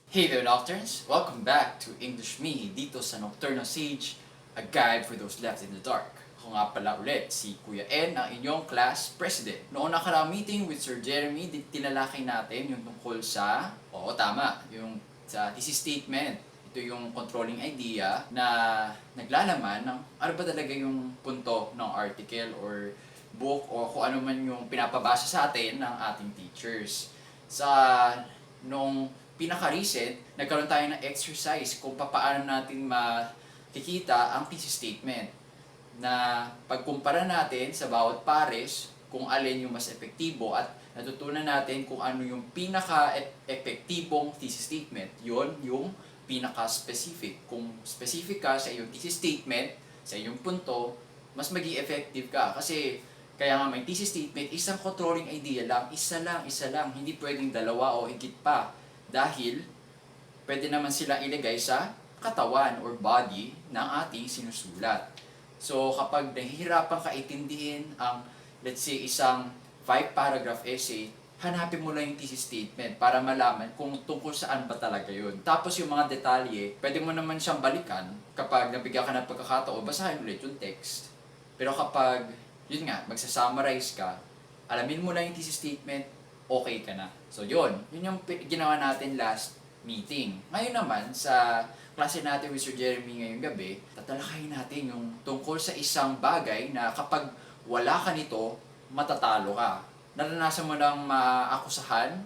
Hey there, Nocturnes! Welcome back to English Me dito sa Nocturnal Sage, a guide for those left in the dark. Ako nga pala ulit, si Kuya N, ang inyong class president. Noong nakaraang meeting with Sir Jeremy, tinalakay natin yung tungkol sa, tama, yung sa thesis statement. Ito yung controlling idea na naglalaman ng ano ba talaga yung punto ng article or book o kung ano man yung pinapabasa sa atin ng ating teachers. Sa nung pinaka-recent, nagkaroon tayo ng exercise kung paano natin makikita ang thesis statement na pagkumpara natin sa bawat pares kung alin yung mas epektibo at natutunan natin kung ano yung pinaka-epektibong thesis statement. Yon yung pinaka-specific. Kung specific ka sa iyong thesis statement, sa iyong punto, mas maging effective ka. Kasi kaya nga may thesis statement, isang controlling idea lang, isa lang, hindi pwedeng dalawa o higit pa. Dahil, pwede naman silang ilagay sa katawan or body ng ating sinusulat. So, kapag nahihirapan ka itindihin ang, let's say, isang 5-paragraph essay, hanapin mo lang yung thesis statement para malaman kung tungkol saan ba talaga yun. Tapos yung mga detalye, pwede mo naman siyang balikan kapag nabigyan ka ng pagkakataon, basahin ulit yung text. Pero kapag, yun nga, magsa-summarize ka, alamin mo lang yung thesis statement, okay ka na. So yun yung ginawa natin last meeting. Ngayon naman, sa klase natin with Sir Jeremy ngayong gabi, tatalakayin natin yung tungkol sa isang bagay na kapag wala ka nito, matatalo ka. Naranasan mo nang maakusahan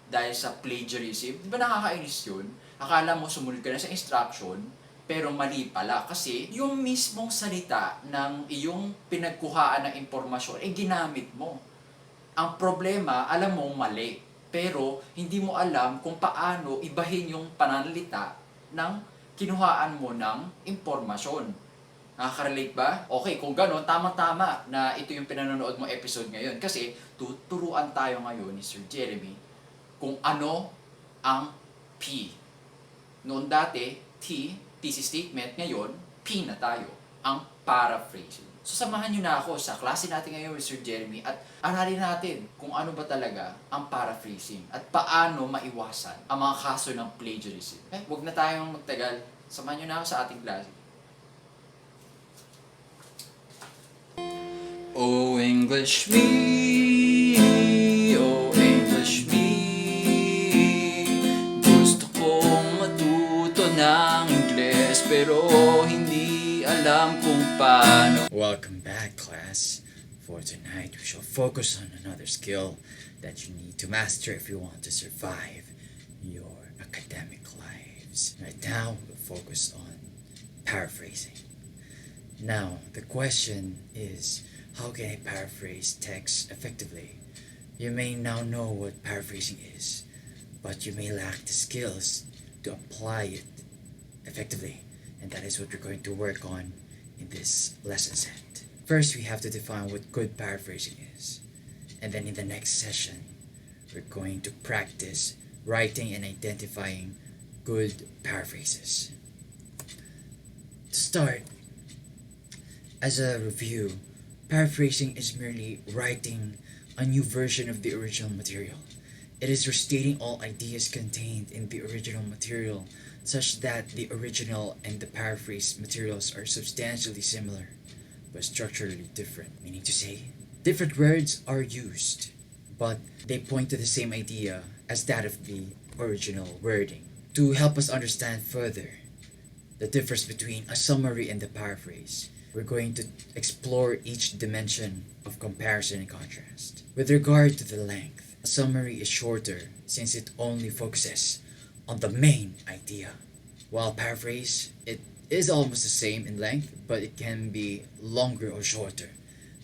dahil sa plagiarism? Di ba nakakainis yun? Akala mo sumunod ka na sa instruction, pero mali pala. Kasi yung mismong salita ng iyong pinagkuhaan ng impormasyon, ginamit mo. Ang problema, alam mo mali. Pero hindi mo alam kung paano ibahin yung pananalita ng kinuhaan mo ng impormasyon. Nakaka-relate ba? Okay, kung gano'n, tama-tama na ito yung pinanonood mo episode ngayon. Kasi tuturuan tayo ngayon ni Sir Jeremy kung ano ang P. Noon dati, T, thesis statement, ngayon, P na tayo, ang paraphrasing. So samahan nyo na ako sa klase natin ngayon with Sir Jeremy at aralin natin kung ano ba talaga ang paraphrasing at paano maiwasan ang mga kaso ng plagiarism. Huwag na tayong magtagal. Samahan nyo na ako sa ating klase. Oh English me, oh English me, gusto kong matuto ng Ingles pero hindi alam kung paano. Welcome back, class. For tonight, we shall focus on another skill that you need to master if you want to survive your academic lives. Right now, we'll focus on paraphrasing. Now, the question is, how can I paraphrase text effectively? You may now know what paraphrasing is, but you may lack the skills to apply it effectively. And that is what we're going to work on in this lesson set. First, we have to define what good paraphrasing is. And then in the next session, we're going to practice writing and identifying good paraphrases. To start, as a review, paraphrasing is merely writing a new version of the original material. It is restating all ideas contained in the original material such that the original and the paraphrased materials are substantially similar but structurally different, meaning to say, different words are used, but they point to the same idea as that of the original wording. To help us understand further the difference between a summary and the paraphrase, we're going to explore each dimension of comparison and contrast. With regard to the length, a summary is shorter since it only focuses on the main idea, while paraphrase, it is almost the same in length, but it can be longer or shorter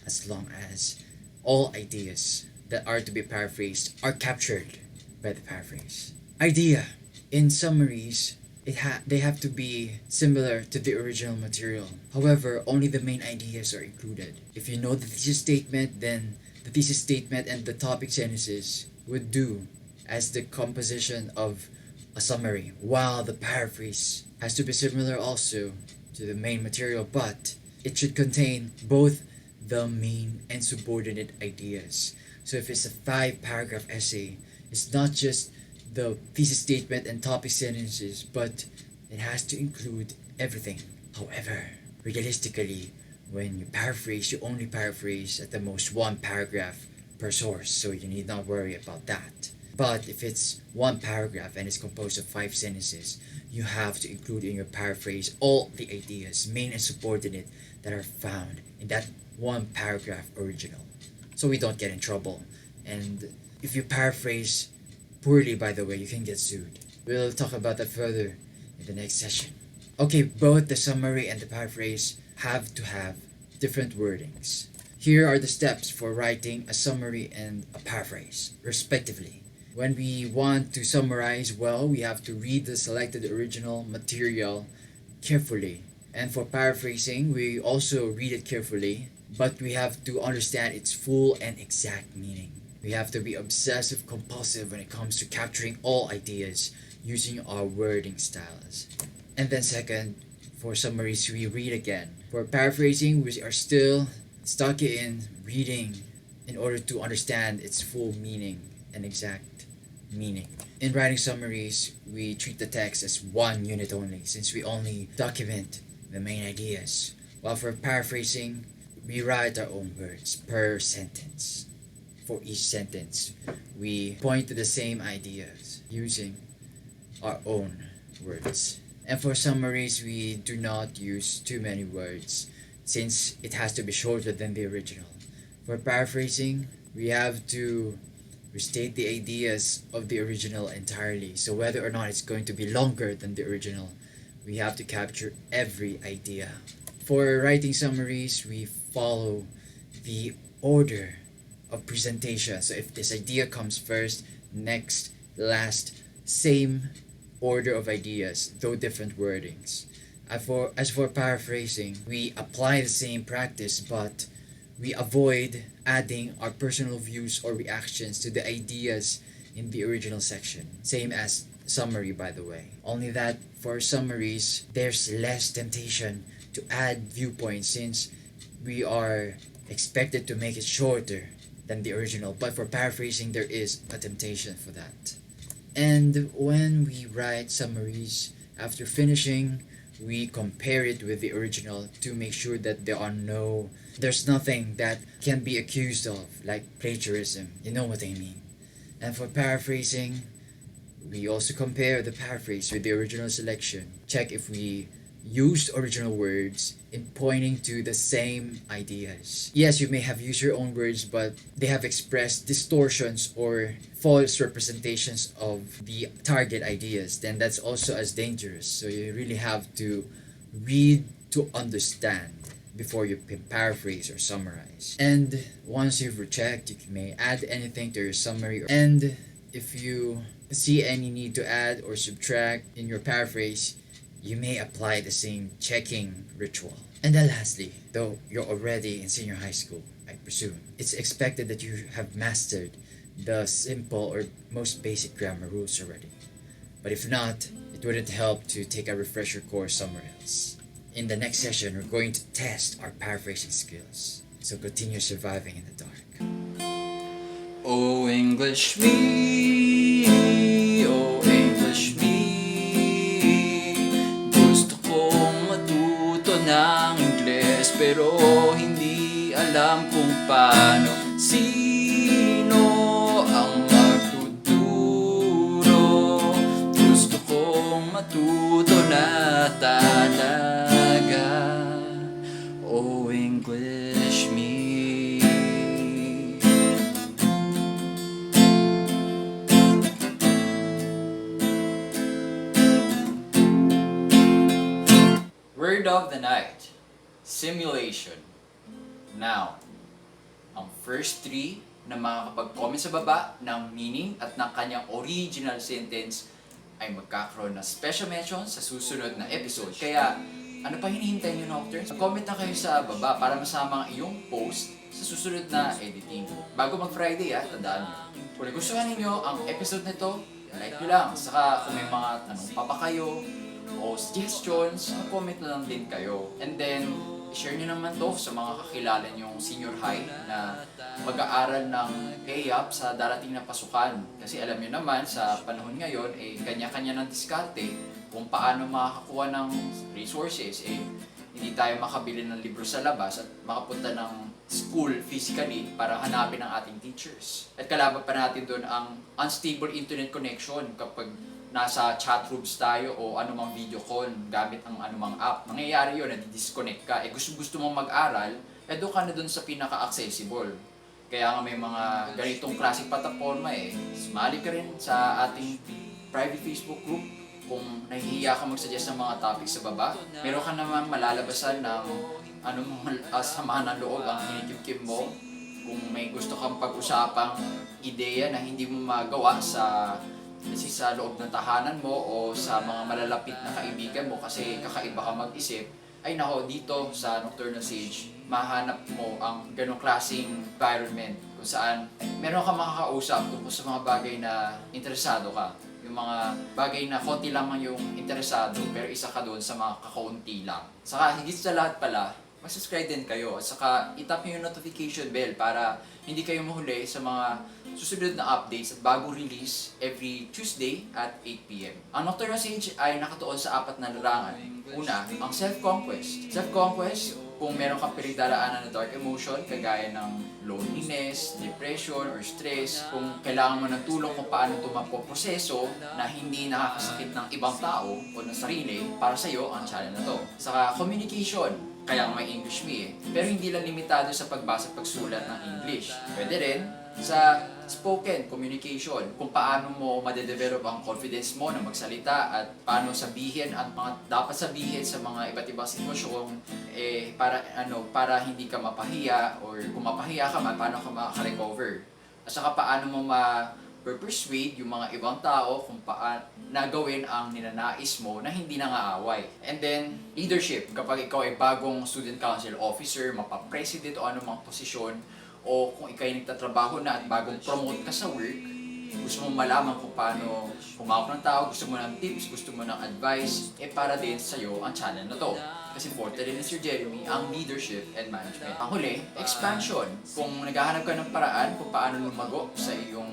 as long as all ideas that are to be paraphrased are captured by the paraphrase. Idea. In summaries, they have to be similar to the original material. However, only the main ideas are included. If you know the thesis statement, then the thesis statement and the topic sentences would do as the composition of a summary, while the paraphrase has to be similar also to the main material, but it should contain both the main and subordinate ideas. So if it's a 5-paragraph essay, it's not just the thesis statement and topic sentences, but it has to include everything. However, realistically, when you paraphrase, you only paraphrase at the most one paragraph per source, so you need not worry about that. But if it's one paragraph and it's composed of 5 sentences, you have to include in your paraphrase all the ideas, main and subordinate, that are found in that one paragraph original, so we don't get in trouble. And if you paraphrase poorly, by the way, you can get sued. We'll talk about that further in the next session. Okay, both the summary and the paraphrase have to have different wordings. Here are the steps for writing a summary and a paraphrase, respectively. When we want to summarize well, we have to read the selected original material carefully. And for paraphrasing, we also read it carefully, but we have to understand its full and exact meaning. We have to be obsessive compulsive when it comes to capturing all ideas using our wording styles. And then second, for summaries, we read again. For paraphrasing, we are still stuck in reading in order to understand its full meaning and exact meaning. In writing summaries, we treat the text as one unit only, since we only document the main ideas. While for paraphrasing, we write our own words per sentence. For each sentence, we point to the same ideas using our own words. And for summaries, we do not use too many words since it has to be shorter than the original. For paraphrasing, we have to restate the ideas of the original entirely. So whether or not it's going to be longer than the original, we have to capture every idea. For writing summaries, we follow the order of presentation. So if this idea comes first, next, last, same order of ideas, though different wordings. As for paraphrasing, we apply the same practice, but we avoid adding our personal views or reactions to the ideas in the original section. Same as summary, by the way. Only that for summaries, there's less temptation to add viewpoints since we are expected to make it shorter than the original. But for paraphrasing, there is a temptation for that. And when we write summaries, after finishing, we compare it with the original to make sure that there's nothing that can be accused of, like plagiarism. You know what I mean. And for paraphrasing, we also compare the paraphrase with the original selection. Check if we used original words in pointing to the same ideas. Yes, you may have used your own words, but they have expressed distortions or false representations of the target ideas. Then that's also as dangerous. So you really have to read to understand before you can paraphrase or summarize. And once you've rechecked, you may add anything to your summary. And if you see any need to add or subtract in your paraphrase, you may apply the same checking ritual. And then lastly, though you're already in senior high school, I presume, it's expected that you have mastered the simple or most basic grammar rules already. But if not, it wouldn't help to take a refresher course somewhere else. In the next session, we're going to test our paraphrasing skills. So continue surviving in the dark. Oh English me, oh English me, gusto kong matuto ng Ingles pero hindi alam kung paano. Sino ang magtuturo? Gusto kong matuto na talaga. Oh English me. Word of the night, simulation. Now, ang first three na makakapag-comment sa baba ng meaning at ng kanyang original sentence ay magkakaroon ng special mention sa susunod na episode. Kaya, ano pa hinihintay nyo, Nocturnes? Comment na kayo sa baba para masama ang iyong post sa susunod na editing. Bago mag-Friday, tandaan nyo. Kung nagustuhan ninyo ang episode nito, like nyo lang. Saka kung may mga tanong pa ba kayo o suggestions, comment na lang din kayo. And then, i-share nyo naman to sa mga kakilala nyong senior high na mag-aaral ng pay-up sa darating na pasukan. Kasi alam nyo naman, sa panahon ngayon, kanya-kanya ng diskarte kung paano makakakuha ng resources. Hindi tayo makabili ng libro sa labas at makapunta ng school physically para hanapin ang ating teachers. At kalaban pa natin doon ang unstable internet connection kapag nasa chat rooms tayo o anumang video call gamit ang anumang app. Nangyayari yun, nadi-disconnect ka. Gusto mong mag-aral, doon ka na doon sa pinaka-accessible. Kaya nga may mga ganitong klaseng plataforma Sumali ka rin sa ating private Facebook group. Kung nahihiya ka mag-suggest ng mga topics sa baba, meron ka naman malalabasan ng samahan ng loob ang kinikimkim mo. Kung may gusto kang pag-usapang ideya na hindi mo magawa sa loob ng tahanan mo o sa mga malalapit na kaibigan mo kasi kakaiba ka mag-isip, dito sa Nocturnal Sage, mahanap mo ang ganong klaseng environment kung saan meron ka makakausap tungkol sa mga bagay na interesado ka. Yung mga bagay na konti lamang yung interesado pero isa ka doon sa mga kakaunti lang. Saka higit sa lahat pala, mag-subscribe din kayo at saka itap nyo yung notification bell para hindi kayo mahuli sa mga susunod na updates at bagong release every Tuesday at 8pm. Ang Nocturnal Sage ay nakatuon sa 4 na larangan. Una, ang self-conquest. Self-conquest, kung meron kang pinagdaraanan na dark emotion, kagaya ng loneliness, depression, or stress, kung kailangan mo ng tulong kung paano ito mapoproseso na hindi nakakasakit ng ibang tao o ng sarili, para sa'yo ang channel na to. Saka communication, kaya may English me pero hindi lang limitado sa pagbasa at pagsulat ng English. Pwede rin sa spoken communication, kung paano mo madedevelop ang confidence mo na magsalita at paano sabihin at mga dapat sabihin sa mga iba't ibang sitwasyon para hindi ka mapahiya or kung mapahiya ka man, paano ka maka-recover. At saka paano mo persuade yung mga ibang tao kung paano nagawin ang ninanais mo na hindi nangaaway. And then, leadership. Kapag ikaw ay bagong student council officer, mapa-president o anumang posisyon, o kung ikaw ay nagtatrabaho na at bagong promote ka sa work, gusto mo malaman kung paano humawak ng tao, gusto mo ng tips, gusto mo ng advice, para din sa'yo ang channel na to. Kasi forte rin ni Sir Jeremy ang leadership and management. Ang huli, expansion. Kung naghahanap ka ng paraan kung paano lumago sa iyong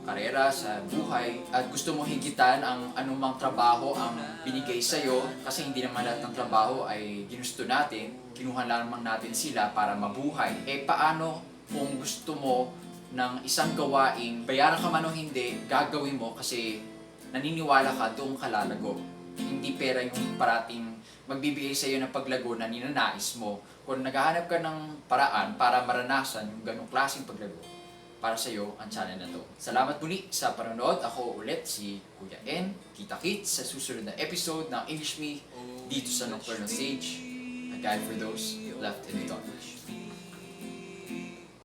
karera, sa buhay, at gusto mo higitan ang anumang trabaho ang binigay sa'yo, kasi hindi naman lahat ng trabaho ay ginusto natin, kinuha lamang natin sila para mabuhay. Paano kung gusto mo ng isang gawain, bayaran ka man o hindi, gagawin mo kasi naniniwala ka doon ka lalago. Hindi pera yung parating magbibigay sa iyo ng paglago na ninanais mo. Kung naghahanap ka ng paraan para maranasan yung ganong klaseng paglago, para sa iyo ang channel na to. Salamat muli sa panonood. Ako ulit si Kuya N. Kita-kits sa susunod na episode ng English Me dito sa Nocturnal Sage, a guide for those left in the dark.